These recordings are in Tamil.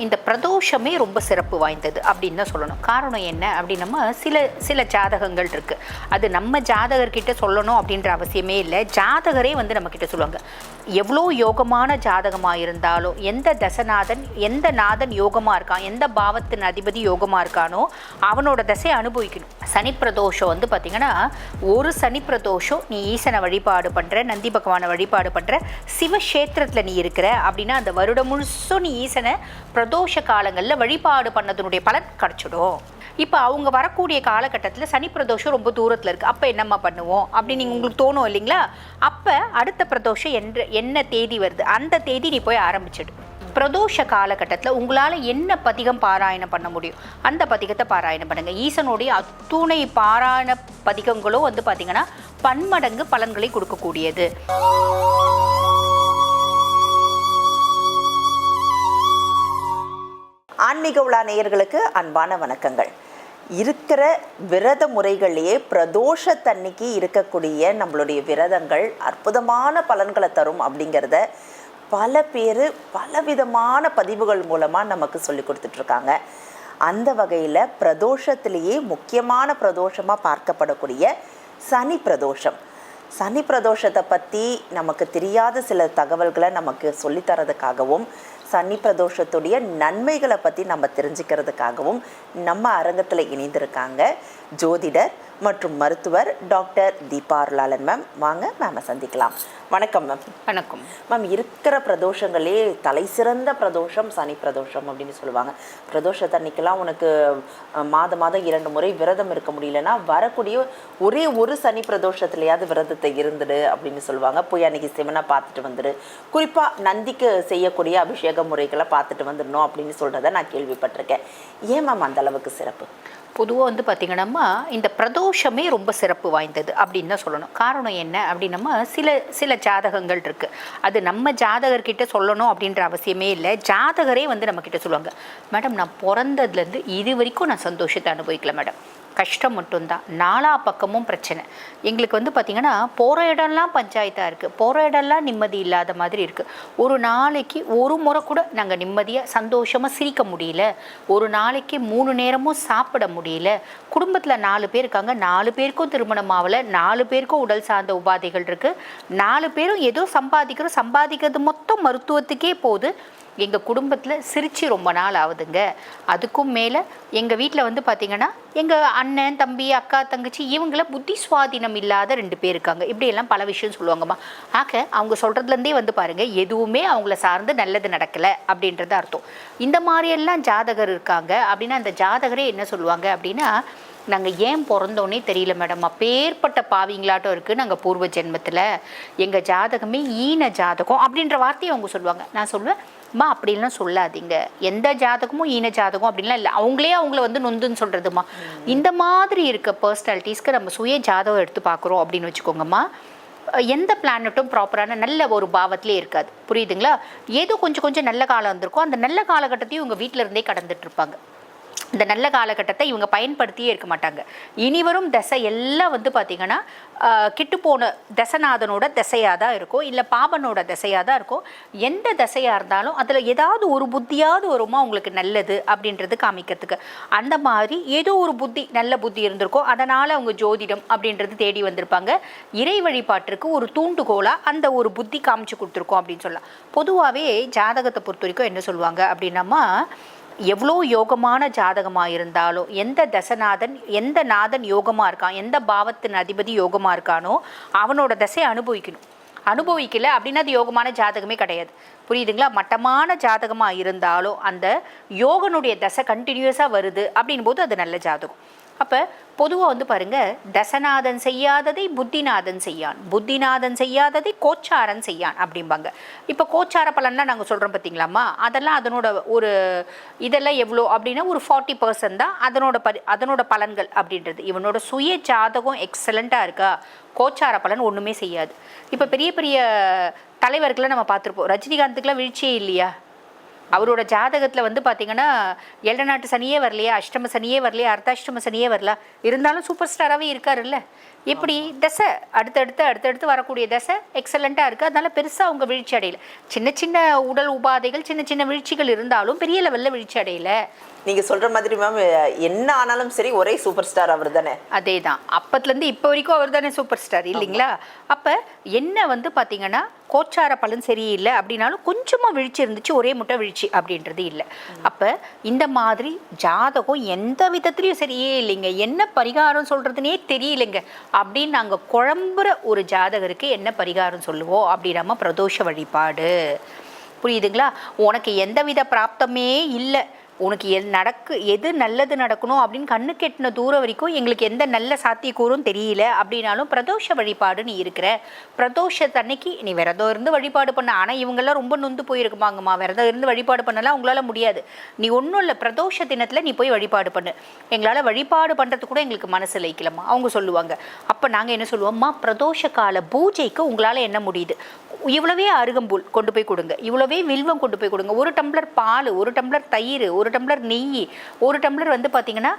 இந்த பிரதோஷமே ரொம்ப சிறப்பு வாய்ந்தது அப்படின்னு தான் சொல்லணும். காரணம் என்ன அப்படின்னா, சில ஜாதகங்கள் இருக்குது. அது நம்ம ஜாதகர்கிட்ட சொல்லணும் அப்படின்ற அவசியமே இல்லை. ஜாதகரே நம்மக்கிட்ட சொல்லுவாங்க. எவ்வளோ யோகமான ஜாதகமாக இருந்தாலும், எந்த நாதன் யோகமாக இருக்கான், எந்த பாவத்தின் அதிபதி யோகமாக இருக்கானோ அவனோட தசையை அனுபவிக்கணும். சனி பிரதோஷம் பார்த்திங்கன்னா, ஒரு சனி பிரதோஷம் நீ ஈசனை வழிபாடு பண்ணுற, நந்தி பகவானை வழிபாடு பண்ணுற, சிவக்ஷேத்திரத்தில் நீ இருக்கிற அப்படின்னா அந்த வருடம் முழுசும் நீ ஈசனை பிரதோஷ காலங்களில் வழிபாடு பண்ணதனுடைய பலன் கிடச்சிடும். இப்போ அவங்க வரக்கூடிய காலகட்டத்தில் சனி பிரதோஷம் ரொம்ப தூரத்தில் இருக்குது. அப்போ என்னம்மா பண்ணுவோம் அப்படின்னு நீங்கள் உங்களுக்கு தோணும் இல்லைங்களா? அப்போ அடுத்த பிரதோஷம் என்ன தேதி வருது அந்த தேதி நீ போய் ஆரம்பிச்சிடு. பிரதோஷ காலகட்டத்தில் உங்களால் என்ன பதிகம் பாராயணம் பண்ண முடியும் அந்த பதிகத்தை பாராயணம் பண்ணுங்கள். ஈசனுடைய அத்துணை பாராயண பதிகங்களும் பார்த்திங்கன்னா பன்மடங்கு பலன்களை கொடுக்கக்கூடியது. ஆன்மீக உலா நேயர்களுக்கு அன்பான வணக்கங்கள். இருக்கிற விரத முறைகளையே பிரதோஷத்தன்னைக்கு இருக்கக்கூடிய நம்மளுடைய விரதங்கள் அற்புதமான பலன்களை தரும் அப்படிங்கிறத பல பேர் பலவிதமான பதிவுகள் மூலமாக நமக்கு சொல்லி கொடுத்துட்ருக்காங்க. அந்த வகையில் பிரதோஷத்திலேயே முக்கியமான பிரதோஷமாக பார்க்கப்படக்கூடிய சனி பிரதோஷம். சனி பிரதோஷத்தை பற்றி நமக்கு தெரியாத சில தகவல்களை நமக்கு சொல்லித்தரதுக்காகவும், சனி பிரதோஷத்துடைய நன்மைகளை பற்றி நம்ம தெரிஞ்சுக்கிறதுக்காகவும் நம்ம அரங்கத்தில் இணைந்திருக்காங்க ஜோதிடர் மற்றும் மருத்துவர் டாக்டர் தீபா அருளாளன் மேம். வாங்க மேமை சந்திக்கலாம். வணக்கம் மேம். வணக்கம் மேம். இருக்கிற பிரதோஷங்களே தலை சிறந்த பிரதோஷம் சனி பிரதோஷம் அப்படின்னு சொல்லுவாங்க. பிரதோஷத்தன்னைக்கெல்லாம் உனக்கு மாதம் 2 முறை விரதம் இருக்க முடியலன்னா வரக்கூடிய ஒரே ஒரு சனி பிரதோஷத்துலையாவது விரதத்தை இருந்துடு அப்படின்னு சொல்லுவாங்க. போய் அன்னைக்கு சிவனை பார்த்துட்டு வந்துடு, குறிப்பாக நந்திக்கு செய்யக்கூடிய அபிஷேக முறைகளை பார்த்துட்டு வந்துடணும் அப்படின்னு சொல்கிறத நான் கேள்விப்பட்டிருக்கேன். ஏன் மேம் அந்த அளவுக்கு சிறப்பு? பொதுவாக பார்த்திங்கன்னா இந்த பிரதோஷமே ரொம்ப சிறப்பு வாய்ந்தது அப்படின்னு தான் சொல்லணும். காரணம் என்ன அப்படின்னா, சில ஜாதகங்கள் இருக்குது. அது நம்ம ஜாதகர்கிட்ட சொல்லணும் அப்படின்ற அவசியமே இல்லை. ஜாதகரே நம்மக்கிட்ட சொல்லுவாங்க, மேடம் நான் பிறந்ததுலேருந்து இது வரைக்கும் நான் சந்தோஷத்தை அனுபவிக்கல மேடம், கஷ்டம் மட்டும்தான், 4 பக்கமும் பிரச்சனை. எங்களுக்கு பார்த்திங்கன்னா போகிற இடம்லாம் பஞ்சாயத்தாக இருக்குது, போகிற இடம்லாம் நிம்மதி இல்லாத மாதிரி இருக்குது. ஒரு நாளைக்கு ஒரு முறை கூட நாங்கள் நிம்மதியாக சந்தோஷமாக சிரிக்க முடியல, ஒரு நாளைக்கு 3 நேரமும் சாப்பிட முடியல. குடும்பத்தில் 4 பேர் இருக்காங்க, 4 பேருக்கும் திருமணம் ஆகலை, 4 பேருக்கும் உடல் சார்ந்த உபாதைகள் இருக்குது, 4 பேரும் ஏதோ சம்பாதிக்கிறது மொத்தம் மருத்துவத்துக்கே போகுது. எங்கள் குடும்பத்தில் சிரித்து ரொம்ப நாள் ஆகுதுங்க. அதுக்கும் மேலே எங்கள் வீட்டில் பார்த்திங்கன்னா எங்கள் அண்ணன் தம்பி அக்கா தங்கச்சி இவங்கள புத்தி சுவாதீனம் இல்லாத 2 பேர் இருக்காங்க. இப்படியெல்லாம் பல விஷயம் சொல்லுவாங்கம்மா. ஆக அவங்க சொல்கிறதுலேருந்தே பாருங்கள், எதுவுமே அவங்கள சார்ந்து நல்லது நடக்கலை அப்படின்றது அர்த்தம். இந்த மாதிரியெல்லாம் ஜாதகர் இருக்காங்க அப்படின்னா அந்த ஜாதகரே என்ன சொல்லுவாங்க அப்படின்னா, நாங்கள் ஏன் பிறந்தோன்னே தெரியல மேடம், அப்பேற்பட்ட பாவிங்களாட்டம் இருக்குது நாங்கள் பூர்வ ஜென்மத்தில், எங்கள் ஜாதகமே ஈன ஜாதகம் அப்படின்ற வார்த்தையை அவங்க சொல்லுவாங்க. நான் சொல்லுவேன், அம்மா அப்படின்லாம் சொல்லாதீங்க, எந்த ஜாதகமும் ஈன ஜாதகம் அப்படின்லாம் இல்லை, அவங்கள நொந்துன்னு சொல்கிறதுமா. இந்த மாதிரி இருக்க பர்சனாலிட்டிஸ்க்கு நம்ம சுய ஜாதகம் எடுத்து பார்க்குறோம் அப்படின்னு வச்சுக்கோங்கம்மா, எந்த பிளானட்டும் ப்ராப்பரான நல்ல ஒரு பாவத்திலே இருக்காது. புரியுதுங்களா? ஏதோ கொஞ்சம் நல்ல காலம் வந்திருக்கும், அந்த நல்ல காலகட்டத்தையும் இவங்க வீட்டில் இருந்தே கடந்துட்டுருப்பாங்க. இந்த நல்ல காலகட்டத்தை இவங்க பயன்படுத்தியே இருக்க மாட்டாங்க. இனி வரும் தசை எல்லாம் பார்த்திங்கன்னா கிட்டுப்போன தசநாதனோட தசையாக தான் இருக்கும், இல்லை பாபனோட தசையாக தான் இருக்கும். எந்த தசையாக இருந்தாலும் அதில் ஏதாவது ஒரு புத்தியாவது வருமா உங்களுக்கு நல்லது அப்படின்றது காமிக்கிறதுக்கு. அந்த மாதிரி ஏதோ ஒரு நல்ல புத்தி இருந்திருக்கும், அதனால் அவங்க ஜோதிடம் அப்படின்றது தேடி வந்திருப்பாங்க. இறை வழிபாட்டிற்கு ஒரு தூண்டுகோலாக அந்த ஒரு புத்தி காமிச்சு கொடுத்துருக்கோம் அப்படின்னு சொல்லலாம். பொதுவாகவே ஜாதகத்தை பொறுத்த வரைக்கும் என்ன சொல்லுவாங்க அப்படின்னா, எவ்வளோ யோகமான ஜாதகமாக இருந்தாலும் எந்த நாதன் யோகமாக இருக்கான், எந்த பாவத்தின் அதிபதி யோகமாக இருக்கானோ அவனோட தசையை அனுபவிக்கலை அப்படின்னா அது யோகமான ஜாதகமே கிடையாது. புரியுதுங்களா? மட்டமான ஜாதகமாக இருந்தாலும் அந்த யோகனுடைய தசை கண்டினியூஸாக வருது அப்படின் போது அது நல்ல ஜாதகம். அப்போ பொதுவாக பாருங்கள், தசநாதன் செய்யாததை புத்திநாதன் செய்யான், புத்திநாதன் செய்யாததை கோச்சாரன் செய்யான் அப்படிம்பாங்க. இப்போ கோச்சார பலன்லாம் நாங்கள் சொல்கிறோம் பார்த்தீங்களாம்மா, அதெல்லாம் இதெல்லாம் எவ்வளோ அப்படின்னா ஒரு 40% தான் அதனோட பலன்கள் அப்படின்றது. இவனோட சுய ஜாதகம் எக்ஸலண்ட்டாக இருக்கா, கோச்சார பலன் ஒன்றுமே செய்யாது. இப்போ பெரிய பெரிய தலைவர்களை நம்ம பார்த்துருப்போம். ரஜினிகாந்துக்கெலாம் வீழ்ச்சியே இல்லையா? அவரோட ஜாதகத்தில் பார்த்திங்கன்னா 7 நாட்டு சனியே வரலையா, அஷ்டம சனியே வரலையா, அர்த்தாஷ்டம சனியே வரல, இருந்தாலும் சூப்பர் ஸ்டாராகவே இருக்காருல்ல. இப்படி தசை அடுத்தடுத்து வரக்கூடிய தசை எக்ஸலண்ட்டாக இருக்குது. அதனால பெருசாக அவங்க வீழ்ச்சி அடையல. சின்ன சின்ன உடல் உபாதைகள், சின்ன சின்ன வீழ்ச்சிகள் இருந்தாலும் பெரிய லெவலில் வீழ்ச்சி அடையல. நீங்க சொல்ற மாதிரி மேம், என்ன ஆனாலும் சரி ஒரே சூப்பர் ஸ்டார் அவர் தானே. அதே தான், அப்பத்துலேருந்து இப்போ வரைக்கும் அவர் தானே சூப்பர் ஸ்டார் இல்லைங்களா? அப்போ என்ன வந்து பார்த்தீங்கன்னா கோச்சார பலன் சரியில்லை அப்படின்னாலும் கொஞ்சமாக வீழ்ச்சி இருந்துச்சு, ஒரே முட்டை வீழ்ச்சி அப்படின்றது இல்லை. அப்போ இந்த மாதிரி ஜாதகம் எந்த விதத்துலையும் சரியே இல்லைங்க, என்ன பரிகாரம் சொல்கிறதுனே தெரியலைங்க அப்படின்னு நாங்கள் குழம்புற ஒரு ஜாதகருக்கு என்ன பரிகாரம் சொல்லுவோம் அப்படின்னா பிரதோஷ வழிபாடு. புரியுதுங்களா? உனக்கு எந்தவித பிராப்தமே இல்லை, உனக்கு எது நல்லது நடக்கணும் அப்படின்னு கண்ணு கெட்டின தூரம் வரைக்கும் எங்களுக்கு எந்த நல்ல சாத்தியக்கூறும் தெரியல அப்படின்னாலும் பிரதோஷ வழிபாடு நீ இருக்கிற. பிரதோஷத்தன்னைக்கு நீ விரதம் இருந்து வழிபாடு பண்ண. ஆனால் இவங்கெல்லாம் ரொம்ப நொந்து போயிருக்குமாங்கம்மா, விரதம் இருந்து வழிபாடு பண்ணலாம் உங்களால் முடியாது. நீ ஒன்றும் இல்லை, பிரதோஷ தினத்தில் நீ போய் வழிபாடு பண்ணு. எங்களால் வழிபாடு பண்ணுறது கூட எங்களுக்கு மனசு லைக்கலம்மா அவங்க சொல்லுவாங்க. அப்போ நாங்கள் என்ன சொல்லுவோம்மா, பிரதோஷ கால பூஜைக்கு உங்களால் என்ன முடியுது, இவ்வளவே அருகம்புல் கொண்டு போய் கொடுங்க, இவ்வளவே வில்வம் கொண்டு போய் கொடுங்க, 1 டம்ளர் பால், 1 டம்ளர் தயிர், 1 டம்ளர் நெய், 1 டம்ளர் வந்து பார்த்தீங்கன்னா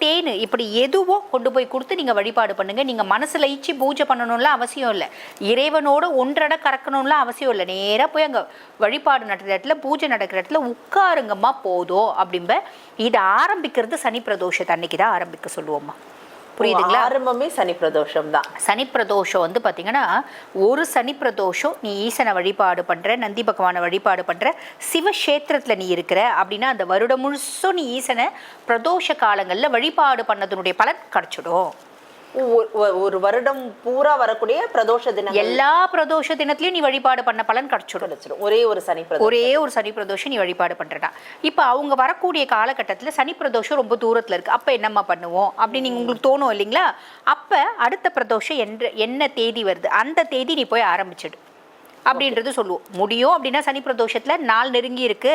தேன், இப்படி எதுவோ கொண்டு போய் கொடுத்து நீங்கள் வழிபாடு பண்ணுங்கள். நீங்கள் மனசில் இச்சு பூஜை பண்ணணும்லாம் அவசியம் இல்லை, இறைவனோட ஒன்றரை கறக்கணும்லாம் அவசியம் இல்லை. நேராக போய் அங்கே வழிபாடு நடக்கிற இடத்துல, பூஜை நடக்கிற இடத்துல உட்காருங்கம்மா போதும் அப்படிம்ப. இதை ஆரம்பிக்கிறது சனி பிரதோஷத்தை அன்னைக்கு தான் ஆரம்பிக்க சொல்லுவோம்மா. புரியுதுங்களா? ஆரம்பமே சனி பிரதோஷம் தான். சனி பிரதோஷம் வந்து பார்த்தீங்கன்னா ஒரு சனி பிரதோஷம் நீ ஈசனை வழிபாடு பண்ணுற, நந்தி பகவானை வழிபாடு பண்ணுற, சிவக்ஷேத்திரத்தில் நீ இருக்கிற அப்படின்னா அந்த வருடம் முழுசும் நீ ஈசனை பிரதோஷ காலங்களில் வழிபாடு பண்ணதனுடைய பலன் கிடச்சிடும். ஒரு வருடம் பூரா வரக்கூடிய பிரதோஷ தினம், எல்லா பிரதோஷ தினத்திலையும் நீ வழிபாடு பண்ண பலன் கிடைச்சிடும். ஒரே ஒரு சனி பிரதோஷம் நீ வழிபாடு பண்றடா. இப்போ அவங்க வரக்கூடிய காலகட்டத்தில் சனி பிரதோஷம் ரொம்ப தூரத்தில் இருக்கு, அப்போ என்னம்மா பண்ணுவோம் அப்படின்னு நீங்க உங்களுக்கு தோணும் இல்லைங்களா? அப்போ அடுத்த பிரதோஷம் என்ன தேதி வருது அந்த தேதி நீ போய் ஆரம்பிச்சிடு அப்படின்றது சொல்லுவோம். முடியும் அப்படின்னா சனி பிரதோஷத்துல நாள் நெருங்கி இருக்கு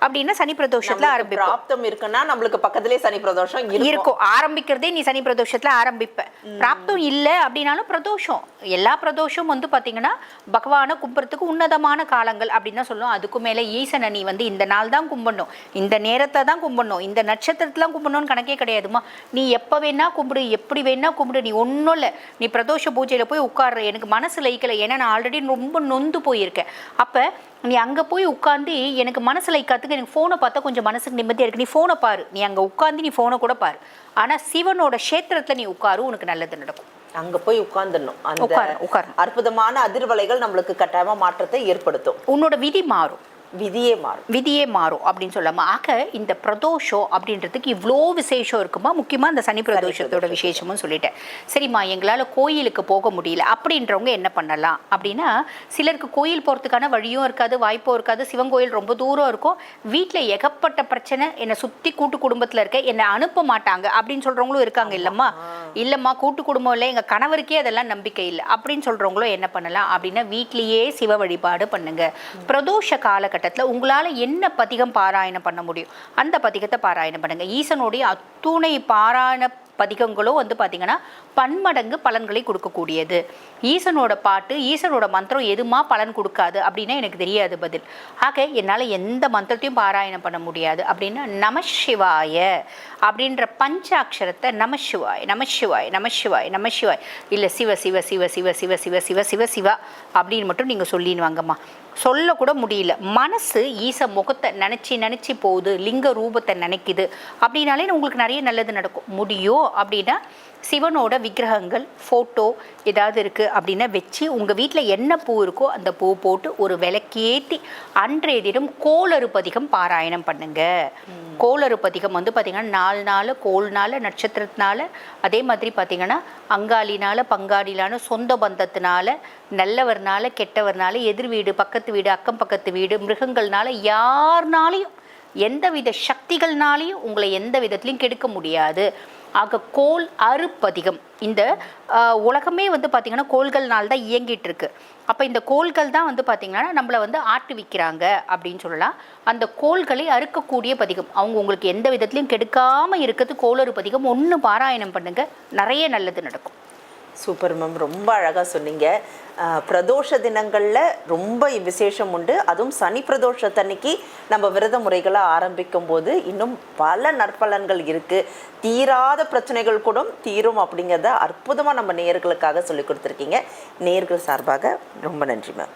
அப்படின்னா சனி பிரதோஷத்துல ஆரம்பிப்போம். பிராப்தம் இருக்குன்னா நம்மளுக்கு பக்கத்திலே சனி பிரதோஷம் இருக்கும். ஆரம்பிக்கிறதே நீ சனி பிரதோஷத்துல ஆரம்பிப்ப. பிராப்தம் இல்லை அப்படின்னாலும் பிரதோஷம், எல்லா பிரதோஷம் வந்து பாத்தீங்கன்னா பகவானை கும்பிட்றதுக்கு உன்னதமான காலங்கள் அப்படின்னு தான் சொல்லுவோம். அதுக்கு மேல ஈசனை நீ வந்து இந்த நாள் தான் கும்பிடணும், இந்த நேரத்தை தான் கும்பிடணும், இந்த நட்சத்திரத்துல கும்பிடணும்னு கணக்கே கிடையாதுமா. நீ எப்ப வேணா கும்பிடு, எப்படி வேணா கும்பிடு, நீ ஒன்றும் இல்லை. நீ பிரதோஷ பூஜையில போய் உட்கார்ற, எனக்கு மனசு லைக்கல, ஏன்னா நான் ஆல்ரெடி ரொம்ப நொந்து போயிருக்கேன். அப்ப நீ அங்க போய் உட்காந்து எனக்கு மனசு லைக்காத்துக்கு எனக்கு போனை பார்த்தா கொஞ்சம் மனசுக்கு நிம்மதியா இருக்கு, நீ போனை பாரு, நீ அங்க உட்காந்து நீ போனை கூட பாரு. ஆனா சிவனோட கஷேத்திரத்துல நீ உட்காரு, உனக்கு நல்லது நடக்கும். அங்க போய் உட்கார்ந்துடணும். அந்த அற்புதமான அதிர்வலைகள் நம்மளுக்கு கட்டாயமா மாற்றத்தை ஏற்படுத்தும். உன்னோட விதி மாறும், விதியே மாறும் அப்படின்னு சொல்லாம. ஆக இந்த பிரதோஷம் அப்படின்றதுக்கு இவ்வளோ விசேஷம் இருக்குமா, முக்கியமா இந்த சனி பிரதோஷத்தோட விசேஷமும் சொல்லிட்டேன். சரிம்மா, எங்களால் கோயிலுக்கு போக முடியல அப்படின்றவங்க என்ன பண்ணலாம் அப்படின்னா, சிலருக்கு கோயில் போகிறதுக்கான வழியும் இருக்காது, வாய்ப்பும் இருக்காது, சிவன் கோயில் ரொம்ப தூரம் இருக்கும், வீட்டில் ஏகப்பட்ட பிரச்சனை, என்னை சுற்றி கூட்டு குடும்பத்தில் இருக்க, என்னை அனுப்ப மாட்டாங்க அப்படின்னு சொல்கிறவங்களும் இருக்காங்க. இல்லைம்மா கூட்டு குடும்பம் இல்லை, எங்கள் கணவருக்கே அதெல்லாம் நம்பிக்கை இல்லை அப்படின்னு சொல்கிறவங்களும் என்ன பண்ணலாம் அப்படின்னா, வீட்லேயே சிவ வழிபாடு பண்ணுங்க. பிரதோஷ காலகட்டத்தில் உங்களால் என்ன பதிகம் பாராயணம் பண்ண முடியும் அந்த பதிகத்தை பாராயணம் பண்ணுங்க. ஈசனுடைய அத்துணை பாராயண பதிகங்களும் வந்து பார்த்தீங்கன்னா பன்மடங்கு பலன்களை கொடுக்கக்கூடியது. ஈசனோட பாட்டு, ஈசனோட மந்திரம் எதுமா பலன் கொடுக்காது அப்படின்னா எனக்கு தெரியாது பதில். ஆக என்னால் எந்த மந்திரத்தையும் பாராயணம் பண்ண முடியாது அப்படின்னா நமசிவாய அப்படின்ற பஞ்சாட்சரத்தை நமசிவாய் நமசிவாய் நமசிவாய் நமசிவாய் இல்லை சிவ சிவ சிவ சிவ சிவ சிவ சிவ சிவ சிவா அப்படின்னு மட்டும் நீங்கள் சொல்லின்னு வாங்கம்மா. சொல்லக்கூட முடியல, மனசு ஈச முகத்தை நினச்சி போகுது, லிங்க ரூபத்தை நினைக்குது அப்படின்னாலே உங்களுக்கு நிறைய நல்லது நடக்கும். முடியும் அப்படின்னா சிவனோட விக்கிரகங்கள் ஃபோட்டோ ஏதாவது இருக்குது அப்படின்னா வச்சு உங்கள் வீட்டில் என்ன பூ இருக்கோ அந்த பூ போட்டு ஒரு விளக்கேற்றி அன்றைய தினம் கோளறு பதிகம் பாராயணம் பண்ணுங்க. கோளறு பதிகம் வந்து பார்த்திங்கன்னா 4 நாள் கோள்னால, நட்சத்திரத்தினால, அதே மாதிரி பார்த்திங்கன்னா அங்காளினால, பங்காளினால, சொந்த பந்தத்தினால, நல்லவர்னால, கெட்டவர்னால, எதிர் வீடு, பக்கத்து வீடு, அக்கம் பக்கத்து வீடு, மிருகங்கள்னால, யாருனாலையும் எந்தவித சக்திகள்னாலையும் உங்களை எந்த விதத்துலையும் கெடுக்க முடியாது. ஆக கோள் அறுப்பதிகம், இந்த உலகமே வந்து பார்த்திங்கன்னா கோள்கள்னால தான் இயங்கிட்டு இருக்கு. அப்போ இந்த கோள்கள் தான் வந்து பார்த்திங்கன்னா நம்மளை வந்து ஆட்டுவிக்கிறாங்க அப்படின்னு சொல்லலாம். அந்த கோள்களை அறுக்கக்கூடிய பதிகம், அவங்க உங்களுக்கு எந்த விதத்துலையும் கெடுக்காமல் இருக்கிறது கோளறு பதிகம் ஒன்று பாராயணம் பண்ணுங்க, நிறைய நல்லது நடக்கும். சூப்பர் மேம், ரொம்ப அழகாக சொன்னீங்க. பிரதோஷ தினங்களில் ரொம்ப விசேஷம் உண்டு. அதுவும் சனி பிரதோஷத்தன்னைக்கு நம்ம விரத முறைகளை ஆரம்பிக்கும் போது இன்னும் பல நற்பலன்கள் இருக்குது. தீராத பிரச்சனைகள் கூட தீரும் அப்படிங்கிறத அற்புதமாக நம்ம நேயர்களுக்காக சொல்லி கொடுத்துருக்கீங்க. நேயர்கள் சார்பாக ரொம்ப நன்றி மேம்.